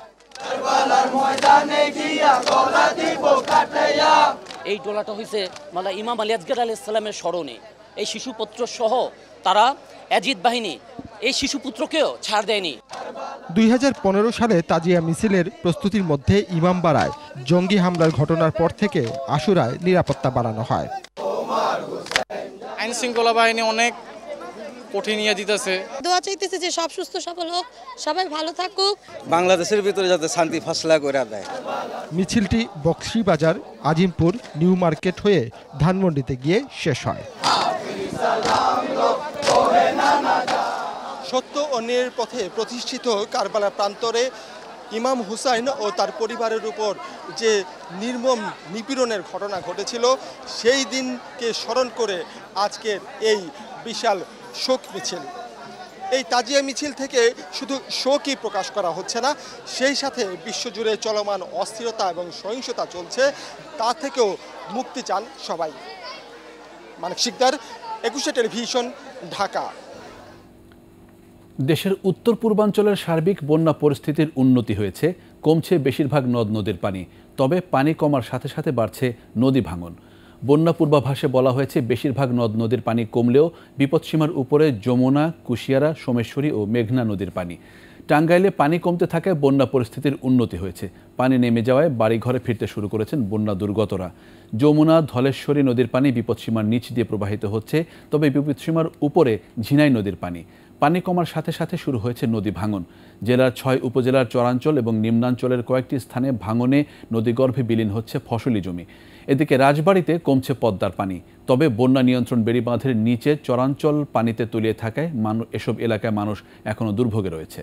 এই ডোলাটা হয়েছে মালা ইমাম আলী আসগর আলাইহিস সালামের স্মরণে। এই শিশুপুত্র সহ তারা ইয়াজিদ বাহিনী এই শিশুপুত্রকেও ছাড় দেয়নি। 2015 সালে তাজিয়া মিছিলের প্রস্তুতির মধ্যে ইমাম বাড়ায় জঙ্গি হামলার ঘটনার পর থেকে আশুরায় নিরাপত্তা বাড়ানো হয়। আইন শৃঙ্খলা বাহিনী অনেক কঠিন ইয়ে দিতেছে। দোয়া চাইতেছে যে সব সুস্থ সবল হোক, সবাই ভালো থাকুক, বাংলাদেশের ভিতরে যাতে শান্তি ফাসলা করে দেয়। মিছিলটি বক্সিবাজার, আজিমপুর, নিউ মার্কেট হয়ে ধানমন্ডিতে গিয়ে শেষ হয়। সত্য ও ন্যায়ের পথে প্রতিষ্ঠিত কারবালা প্রান্তরে ইমাম হুসাইন ও তার পরিবারের উপর যে নির্মম নিপীড়নের ঘটনা ঘটেছিল, সেই দিনকে স্মরণ করে আজকের এই বিশাল শোক মিছিল। এই তাজিয়া মিছিল থেকে শুধু শোকই প্রকাশ করা হচ্ছে না, সেই সাথে বিশ্বজুড়ে চলমান অস্থিরতা এবং সহিংসতা চলছে, তা থেকেও মুক্তি চান সবাই। মানিক শিকদার, 21 টেলিভিশন, ঢাকা। দেশের উত্তর পূর্বাঞ্চলের সার্বিক বন্যা পরিস্থিতির উন্নতি হয়েছে, কমছে বেশিরভাগ নদ নদীর পানি। তবে পানি কমার সাথে সাথে বাড়ছে নদী ভাঙন। বন্যা পূর্বাভাসে বলা হয়েছে বেশিরভাগ নদ নদীর পানি কমলেও বিপদসীমার উপরে যমুনা, কুশিয়ারা, সোমেশ্বরী ও মেঘনা নদীর পানি। টাঙ্গাইলে পানি কমতে থাকায় বন্যা পরিস্থিতির উন্নতি হয়েছে। পানি নেমে যাওয়ায় বাড়িঘরে ফিরতে শুরু করেছেন বন্যা দুর্গতরা। যমুনা, ধলেশ্বরী নদীর পানি বিপদসীমার নিচ দিয়ে প্রবাহিত হচ্ছে, তবে বিপদসীমার উপরে ঝিনাই নদীর পানি। পানি কমার সাথে সাথে শুরু হয়েছে নদী ভাঙন। জেলার 6 উপজেলার চরাঞ্চল এবং নিম্নাঞ্চলের কয়েকটি স্থানে ভাঙনে নদীগর্ভে বিলীন হচ্ছে ফসলি জমি। এদিকে রাজবাড়ীতে কমছে পদ্মার পানি, তবে বন্যা নিয়ন্ত্রণ বেড়িবাঁধের নিচে চরাঞ্চল পানিতে তলিয়ে থাকায় এসব এলাকায় মানুষ এখনও দুর্ভোগে রয়েছে।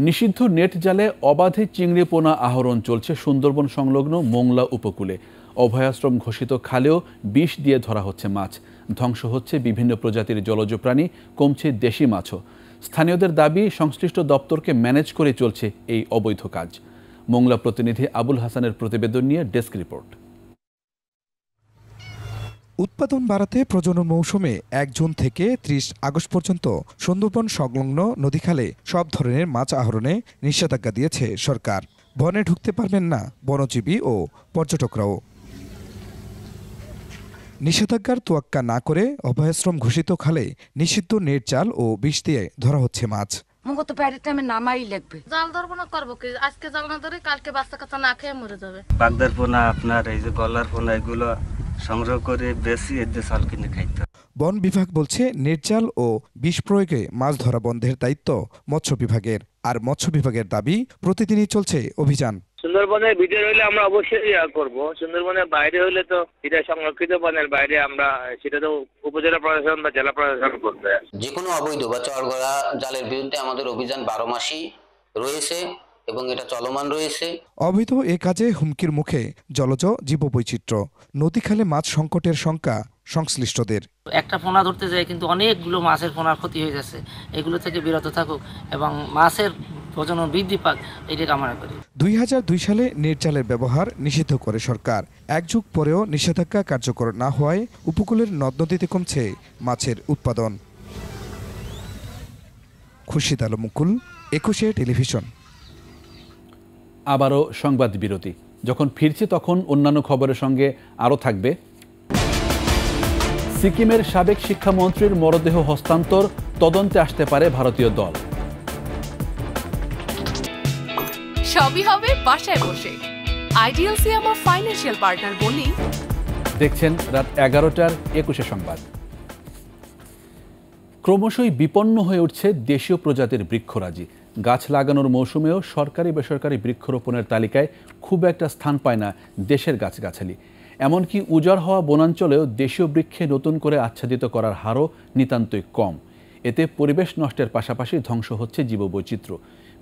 নিষিদ্ধ নেট জালে অবাধে চিংড়ি পোনা আহরণ চলছে সুন্দরবন সংলগ্ন মোংলা উপকূলে। অভয়াশ্রম ঘোষিত খালেও বিষ দিয়ে ধরা হচ্ছে মাছ। ধ্বংস হচ্ছে বিভিন্ন প্রজাতির জলজ প্রাণী, কমছে দেশি মাছও। স্থানীয়দের দাবি সংশ্লিষ্ট দপ্তরকে ম্যানেজ করে চলছে এই অবৈধ কাজ। মোংলা প্রতিনিধি আবুল হাসানের প্রতিবেদন নিয়ে ডেস্ক রিপোর্ট। উৎপাদন বাড়াতে প্রজনন মৌসুমে 1 জুন থেকে 30 আগস্ট পর্যন্ত সুন্দরবন সংলগ্ন নদীখালে সব ধরনের মাছ আহরণে নিষেধাজ্ঞা দিয়েছে সরকার। বনে ঢুকতে পারবেন না বনজীবী ও পর্যটকরাও। নিষেধাজ্ঞার তোয়াক্কা না করে অভয়াশ্রম ঘোষিত খালে নিষিদ্ধ নেট জাল ও বিষ দিয়ে ধরা হচ্ছে মাছ। মুগো তো প্যারের টাইমে নামাই লাগবে। জাল ধরবো না, করবো কি? আজকে জাল না ধরে কালকে বাচ্চা কাচ্চা না খেয়ে মরে যাবে। বাগদার পোনা, আপনার এই যে গলার পোনা, এগুলো সংগ্রহ করে বেশি এদের চাল কিনে খাইতে। বন বিভাগ বলছে নেট জাল ও বিষ প্রয়োগে মাছ ধরা বন্ধের দায়িত্ব মৎস্য বিভাগের। আর মৎস্য বিভাগের দাবি প্রতিদিনই চলছে অভিযান। সুন্দরবনের ভিতরে হইলে আমরা অবশ্যই করব, সুন্দরবনের বাইরে হইলে তো এটা সংরক্ষিত বনের বাইরে আমরা সেটা তো উপজেলা প্রশাসন বা জেলা প্রশাসন করবে। যে কোনো অবৈধ বা চরগড়া জালের বিরুদ্ধে আমাদের অভিযান 12 মাসই রয়েছে এবং এটা চলমান রয়েছে। অবৈধ এ কাজে হুমকির মুখে জলজ জীববৈচিত্র্য। নদীখালে মাছ সংকটের শঙ্কা সংশ্লিষ্টদের। একটা পোনা ধরতে যায় কিন্তু অনেকগুলো মাছের পোনার ক্ষতি হয়ে যাচ্ছে, এগুলো থেকে বিরত থাকুক এবং মাছের প্রজনন বৃদ্ধি পাক, এটি কামনা করি। 2002 সালে নেট জালের ব্যবহার নিষিদ্ধ করে সরকার। এক যুগ পরেও নিষেধাজ্ঞা কার্যকর না হওয়ায় উপকূলের নদ নদীতে কমছে মাছের উৎপাদন। খুরশিদ আলম মুকুল, 21 টেলিভিশন। আবারও সংবাদ বিরতি। যখন ফিরছি তখন অন্যান্য খবরের সঙ্গে আরও থাকবে সিকিমের সাবেক শিক্ষামন্ত্রীর মরদেহ হস্তান্তর, তদন্তে আসতে পারে ভারতীয় দল। সবই হবে বাসায় বসে। আইডিয়াল সিএমআর ফাইন্যান্সিয়াল পার্টনার বলি। দেখছেন রাত 11টার 21 সংবাদ। ক্রমশই বিপন্ন হয়ে উঠছে দেশীয় প্রজাতির বৃক্ষরাজি। গাছ লাগানোর মৌসুমেও সরকারি বেসরকারি বৃক্ষরোপণের তালিকায় খুব একটা স্থান পায় না দেশের গাছগাছালি। এমনকি উজাড় হওয়া বনাঞ্চলেও দেশীয় বৃক্ষে নতুন করে আচ্ছাদিত করার হারও নিতান্তই কম। এতে পরিবেশ নষ্টের পাশাপাশি ধ্বংস হচ্ছে জীববৈচিত্র্য।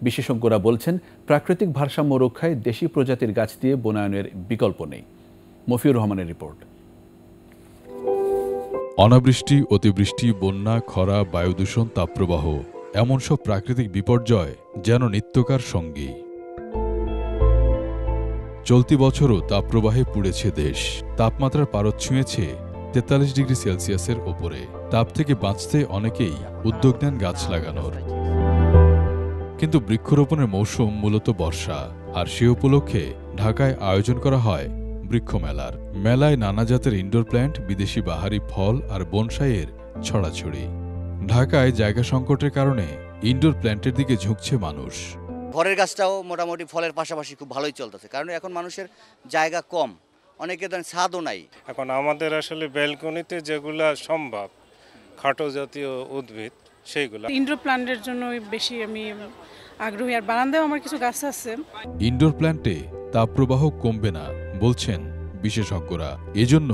বিশেষজ্ঞরা বলছেন, প্রাকৃতিক ভারসাম্য রক্ষায় দেশি প্রজাতির গাছ দিয়ে বনায়নের বিকল্প নেই। মফিউর রহমানের রিপোর্ট। অনাবৃষ্টি, অতিবৃষ্টি, বন্যা, খরা, বায়ুদূষণ, তাপপ্রবাহ এমন সব প্রাকৃতিক বিপর্যয় যেন নিত্যকার সঙ্গী। চলতি বছরও তাপপ্রবাহে পুড়েছে দেশ। তাপমাত্রার পারদ ছুঁয়েছে 43 ডিগ্রি সেলসিয়াসের ওপরে। তাপ থেকে বাঁচতে অনেকেই উদ্যোগ নেন গাছ লাগানোর। কিন্তু বৃক্ষরোপণের মৌসুম মূলত বর্ষা, আর সে উপলক্ষে ঢাকায় আয়োজন করা হয় বৃক্ষমেলার। মেলায় নানা জাতের ইনডোর প্ল্যান্ট, বিদেশি বাহারি ফল আর বনসাইয়ের ছড়াছড়ি। ঢাকায় জায়গা সংকটের কারণে ইনডোর প্ল্যান্টের দিকে ঝুঁকছে মানুষ। ঘরের গাছটাও মোটামুটি ফলের পাশাপাশি খুব ভালোই চলতেছে, কারণ এখন মানুষের জায়গা কম, অনেকে ধরেন ছাদও নাই। এখন আমাদের আসলে ব্যালকনিতে যেগুলা সম্ভব খাটো জাতীয় উদ্ভিদ সেইগুলো ইনডোর প্ল্যান্টের জন্য বেশি আমি আগ্রহী, আর বারান্দায় আমার কিছু গাছ আছে। ইনডোর প্ল্যান্টে তাপপ্রবাহ কমবে না বলছেন বিশেষজ্ঞরা। এজন্য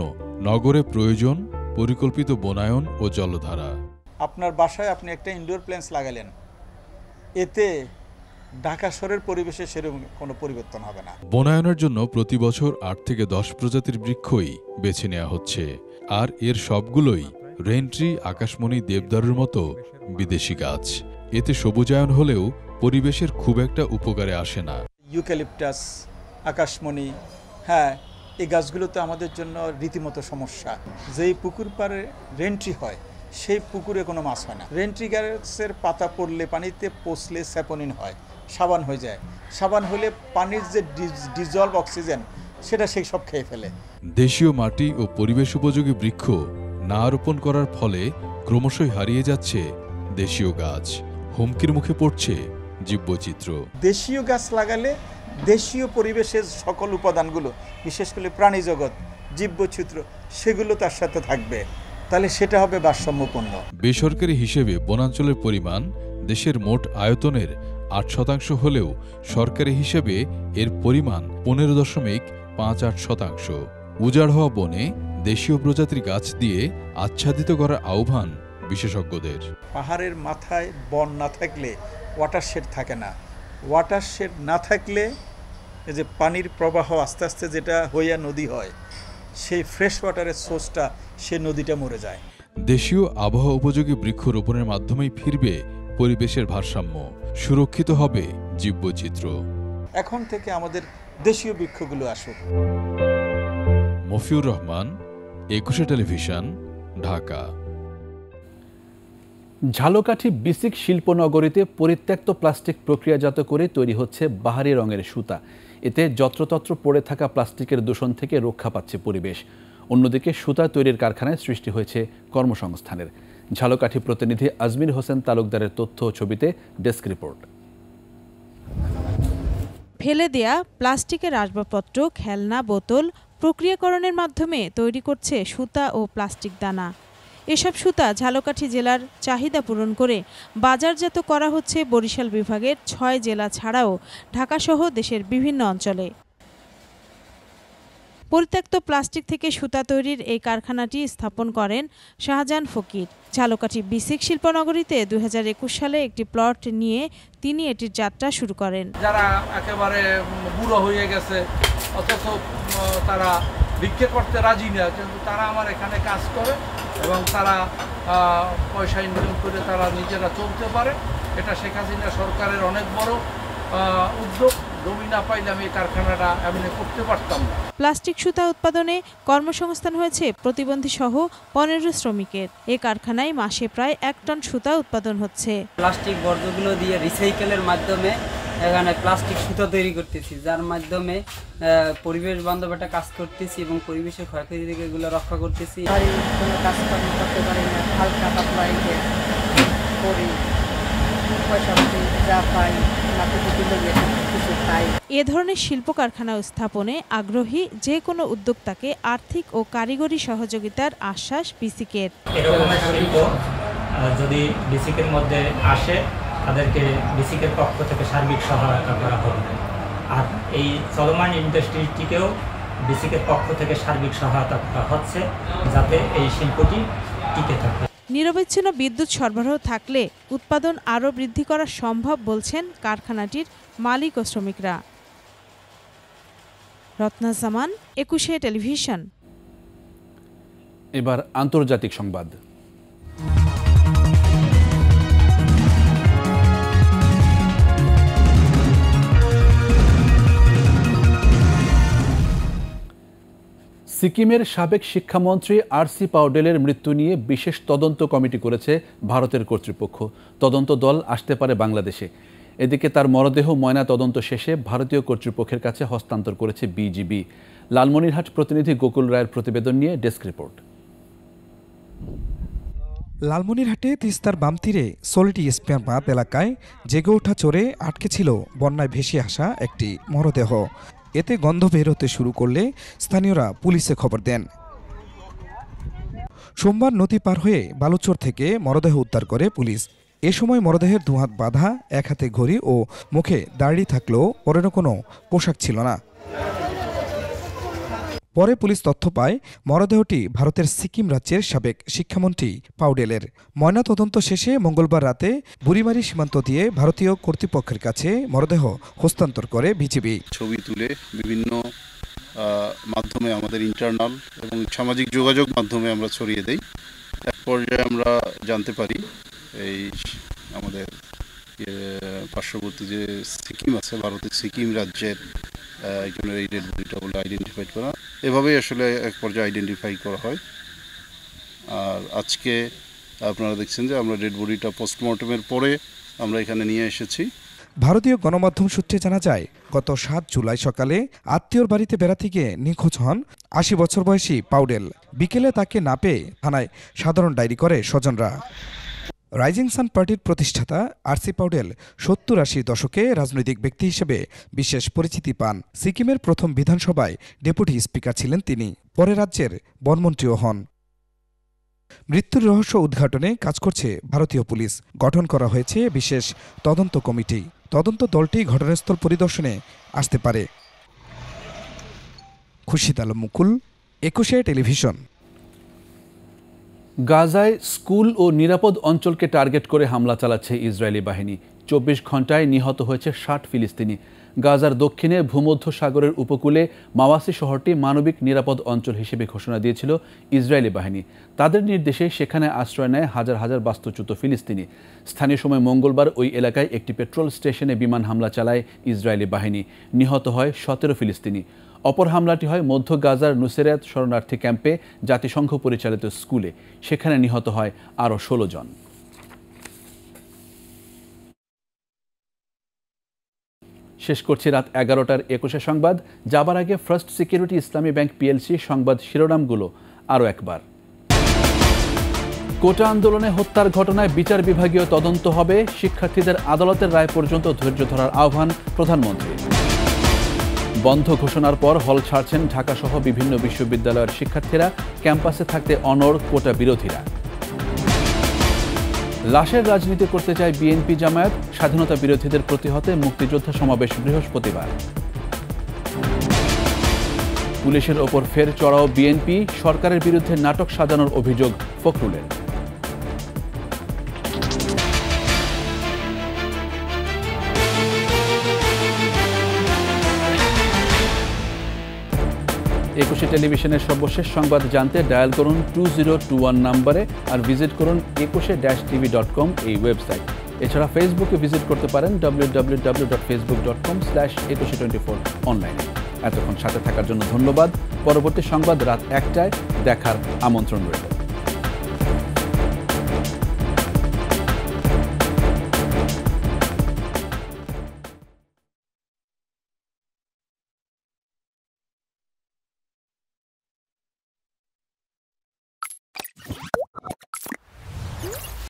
নগরে প্রয়োজন পরিকল্পিত বনায়ন ও জলধারা। আপনার বাসায় আপনি একটা ইনডোর প্ল্যান্টস লাগালেন, এতে ঢাকা শহরের পরিবেশে সেরকম কোনো পরিবর্তন হবে না। বনায়নের জন্য প্রতি বছর 8 থেকে 10 প্রজাতির বৃক্ষই বেছে নেওয়া হচ্ছে, আর এর সবগুলোই রেনট্রি, আকাশমণি, দেবদারুর মতো বিদেশি গাছ। এতে সবুজায়ন হলেও পরিবেশের খুব একটা উপকারে আসে না। ইউক্যালিপটাস, আকাশমণি, হ্যাঁ, এই গাছগুলো তো আমাদের জন্য রীতিমতো সমস্যা। যেই পুকুর পাড়ে রেনট্রি হয় সেই পুকুরে কোনো মাছ হয় না। রেনট্রি গাছের পাতা পড়লে, পানিতে পচলে স্যাপোনিন হয়, সাবান হয়ে যায়। সাবান হলে পানির যে ডিজলভ অক্সিজেন সেটা সেই সব খেয়ে ফেলে। দেশীয় মাটি ও পরিবেশ উপযোগী বৃক্ষ না রোপণ করার ফলে ক্রমশই হারিয়ে যাচ্ছে দেশীয় গাছ। হুমকির মুখে পড়ছে জীববৈচিত্র্য। দেশীয় গাছ লাগালে দেশীয় পরিবেশের সকল উপাদানগুলো, বিশেষ করে প্রাণী জগৎ, জীববৈচিত্র্য, সেগুলো তার সাথে থাকবে, তাহলে সেটা হবে ভারসাম্যপূর্ণ। বেসরকারি হিসেবে বনাঞ্চলের পরিমাণ দেশের মোট আয়তনের 8% হলেও সরকারি হিসেবে এর পরিমাণ 15.58%। উজাড় হওয়া বনে দেশীয় প্রজাতির গাছ দিয়ে আচ্ছাদিত করার আহ্বান বিশেষজ্ঞদের। পাহাড়ের মাথায় বন না থাকলে ওয়াটারশেড থাকে না। ওয়াটারশেড না থাকলে এই যে পানির প্রবাহ আস্তে আস্তে যেটা হইয়া নদী হয়, সেই ফ্রেশ ওয়াটারের সোর্সটা সে নদীটা মরে যায়। দেশীয় আবহাওয়া উপযোগী বৃক্ষরোপণের মাধ্যমেই ফিরবে পরিবেশের ভারসাম্য, সুরক্ষিত হবে জীববৈচিত্র্য। এখন থেকে আমাদের দেশীয় বৃক্ষগুলো আসুক। মফিউর রহমান, 21 টেলিভিশন, ঢাকা। ঝালকাঠি বিসিক শিল্পনগরীতে পরিত্যক্ত প্লাস্টিক প্রক্রিয়াজাত করে তৈরি হচ্ছে বাহারি রঙের সুতা। এতে যত্রতত্র পড়ে থাকা প্লাস্টিকের দূষণ থেকে রক্ষা পাচ্ছে পরিবেশ। অন্যদিকে সুতা তৈরির কারখানায় সৃষ্টি হয়েছে কর্মসংস্থানের। ঝালকাঠি প্রতিনিধি আজমির হোসেন তালুকদারের তথ্য ও ছবিতে ডেস্ক রিপোর্ট। ফেলে দেয়া প্লাস্টিকের আসবাবপত্র, খেলনা, বোতল প্রক্রিয়াকরণের মাধ্যমে তৈরি করছে সুতা ও প্লাস্টিক দানা। এসব সুতা ঝালকাঠি জেলার চাহিদা পূরণ করে বাজারজাত করা হচ্ছে বরিশাল বিভাগের 6 জেলা ছাড়াও ঢাকাসহ দেশের বিভিন্ন অঞ্চলে। পরিত্যক্ত প্লাস্টিক থেকে সুতা তৈরির এই কারখানাটি স্থাপন করেন শাহজাহান ফকির। ঝালকাঠি বিসিক শিল্পনগরীতে 2021 সালে একটি প্লট নিয়ে তিনি এটির যাত্রা শুরু করেন। যারা একেবারে বুড়ো হয়ে গেছে, অথচ তারা ভিক্ষা করতে রাজি না, কিন্তু তারা আমার এখানে কাজ করে এবং তারা পয়সা ইনকাম করে তারা নিজেরা চলতে পারে। এটা শেখ হাসিনা সরকারের অনেক বড় উদ্যোগ। জমি না পাইলে আমি এই কারখানাটা এমনি করতে পারতাম না। প্লাস্টিক সুতা উৎপাদনে কর্মসংস্থান হয়েছে প্রতিবন্ধী সহ 15 শ্রমিকের। এই কারখানায় মাসে প্রায় 1 টন সুতা উৎপাদন হচ্ছে। প্লাস্টিক বর্জ্যগুলো দিয়ে রিসাইকেলের মাধ্যমে এখানে প্লাস্টিক সুতা তৈরি করতেছি, যার মাধ্যমে পরিবেশ বান্ধব একটা কাজ করতেছি এবং পরিবেশের ক্ষয়ক্ষতি থেকে এগুলো রক্ষা করতেছি। কোনো কাজকর্ম করতে পারি না, হালকা পাতলা করি, পয়সা যা পাই এ ধরনের শিল্প কারখানা স্থাপনে আগ্রহী যে কোনো উদ্যোক্তাকে আর্থিক ও কারিগরি সহযোগিতার আশ্বাস বিসিকের। এরকমের শিল্প যদি বিসিকের মধ্যে আসে তাদেরকে বিসিকের পক্ষ থেকে সার্বিক সহায়তা করা হবে। আর এই চলমান ইন্ডাস্ট্রিটিকেও বিসিকের পক্ষ থেকে সার্বিক সহায়তা করা হচ্ছে যাতে এই শিল্পটি টিকে থাকে। নিরবচ্ছিন্ন বিদ্যুৎ সরবরাহ থাকলে উৎপাদন আরও বৃদ্ধি করা সম্ভব বলছেন কারখানাটির মালিক ও শ্রমিকরা। রত্না জামান, 21 টেলিভিশন। এবার আন্তর্জাতিক সংবাদ। সিকিমের সাবেক শিক্ষামন্ত্রী আরসি পাউডেলের মৃত্যু নিয়ে বিশেষ তদন্ত কমিটি করেছে ভারতের কর্তৃপক্ষ। তদন্ত দল আসতে পারে বাংলাদেশে। এদিকে তার মরদেহ ময়না তদন্ত শেষে ভারতীয় কর্তৃপক্ষের কাছে হস্তান্তর করেছে বিজিবি। লালমনিরহাট প্রতিনিধি গোকুল রায়ের প্রতিবেদন নিয়ে ডেস্ক রিপোর্ট। লালমনিরহাটে তিস্তার বাম তীরে সোলিটি স্পেয়ার বাঁধ এলাকায় জেগে ওঠা চরে আটকে ছিল বন্যায় ভেসে আসা একটি মরদেহ। এতে গন্ধ বের হতে শুরু করলে স্থানীয়রা পুলিশে খবর দেন। সোমবার নদী পার হয়ে বালুচর থেকে মরদেহ উদ্ধার করে পুলিশ। এ সময় মরদেহের দুহাত বাঁধা, এক হাতে ঘড়ি ও মুখে দাড়ি থাকলেও পরনে কোনো পোশাক ছিল না। পরে পুলিশ তথ্য পায় মরদেহটি ভারতের সিকিম রাজ্যের সাবেক শিক্ষামন্ত্রী পাউডেলের। ময়নাতদন্ত শেষে মঙ্গলবার রাতে বুড়িমারি সীমান্ত দিয়ে ভারতীয় কর্তৃপক্ষের কাছে মরদেহ হস্তান্তর করে বিজিবি। ছবি তুলে বিভিন্ন মাধ্যমে আমাদের ইন্টারনাল এবং সামাজিক যোগাযোগ মাধ্যমে আমরা ছড়িয়ে দেই। এক পর্যায়ে আমরা জানতে পারি এই আমাদের পার্শ্ববর্তী যে সিকিম আছে, ভারতের সিকিম রাজ্যের একজনের এই ডেড বডিটা বলে আইডেন্টিফাই করা। এভাবেই আসলে এক পর্যায়ে আইডেন্টিফাই করা হয়। আর আজকে আপনারা দেখছেন যে আমরা ডেড বডিটা পোস্টমর্টমের পরে আমরা এখানে নিয়ে এসেছি। ভারতীয় গণমাধ্যম সূত্রে জানা যায়, গত 7 জুলাই সকালে আত্মীয়র বাড়িতে বেড়াতে গিয়ে নিখোঁজ হন 80 বছর বয়সী পাউডেল। বিকেলে তাকে না পেয়ে থানায় সাধারণ ডায়েরি করে স্বজনরা। রাইজিং সান পার্টির প্রতিষ্ঠাতা আরসি পাউডেল 70-80 দশকে রাজনৈতিক ব্যক্তি হিসেবে বিশেষ পরিচিতি পান। সিকিমের প্রথম বিধানসভায় ডেপুটি স্পিকার ছিলেন তিনি। পরে রাজ্যের বনমন্ত্রীও হন। মৃত্যুর রহস্য উদ্ঘাটনে কাজ করছে ভারতীয় পুলিশ। গঠন করা হয়েছে বিশেষ তদন্ত কমিটি। তদন্ত দলটি ঘটনাস্থল পরিদর্শনে আসতে পারে। খুরশিদ আলম মুকুল, 21 টেলিভিশন। গাজায় স্কুল ও নিরাপদ অঞ্চলকে টার্গেট করে হামলা চালাচ্ছে ইসরায়েলি বাহিনী। 24 ঘন্টায় নিহত হয়েছে 60 ফিলিস্তিনি। গাজার দক্ষিণে ভূমধ্য সাগরের উপকূলে মাওয়াসি শহরটি মানবিক নিরাপদ অঞ্চল হিসেবে ঘোষণা দিয়েছিল ইসরায়েলি বাহিনী। তাদের নির্দেশে সেখানে আশ্রয় নেয় হাজার হাজার বাস্তুচ্যুত ফিলিস্তিনি। স্থানীয় সময় মঙ্গলবার ওই এলাকায় একটি পেট্রোল স্টেশনে বিমান হামলা চালায় ইসরায়েলি বাহিনী। নিহত হয় 17 ফিলিস্তিনি। অপর হামলাটি হয় মধ্য গাজার নুসেরাত শরণার্থী ক্যাম্পে জাতিসংঘ পরিচালিত স্কুলে। সেখানে নিহত হয় আরও 16 জন। শেষ করছি রাত 11টার 21 সংবাদ। যাবার আগে ফার্স্ট সিকিউরিটি ইসলামী ব্যাংক পিএলসি সংবাদ শিরোনামগুলো আরও একবার। কোটা আন্দোলনে হত্যার ঘটনায় বিচার বিভাগীয় তদন্ত হবে। শিক্ষার্থীদের আদালতের রায় পর্যন্ত ধৈর্য ধরার আহ্বান প্রধানমন্ত্রী। বন্ধ ঘোষণার পর হল ছাড়ছেন ঢাকাসহ বিভিন্ন বিশ্ববিদ্যালয়ের শিক্ষার্থীরা। ক্যাম্পাসে থাকতে অনড় কোটা বিরোধীরা। লাশের রাজনীতি করতে চায় বিএনপি জামায়াত। স্বাধীনতা বিরোধীদের প্রতিহতে মুক্তিযোদ্ধা সমাবেশ বৃহস্পতিবার। পুলিশের ওপর ফের চড়াও বিএনপি। সরকারের বিরুদ্ধে নাটক সাজানোর অভিযোগ ফখরুলের। একুশে টেলিভিশনের সর্বশেষ সংবাদ জানতে ডায়াল করুন 2021 নম্বরে আর ভিজিট করুন ekushe-tv.com এই ওয়েবসাইট। এছাড়া ফেসবুকে ভিজিট করতে পারেন www.facebook.com/ekushe24 অনলাইনে। এতক্ষণ সাথে থাকার জন্য ধন্যবাদ। পরবর্তী সংবাদ রাত 1টায় দেখার আমন্ত্রণ রইল।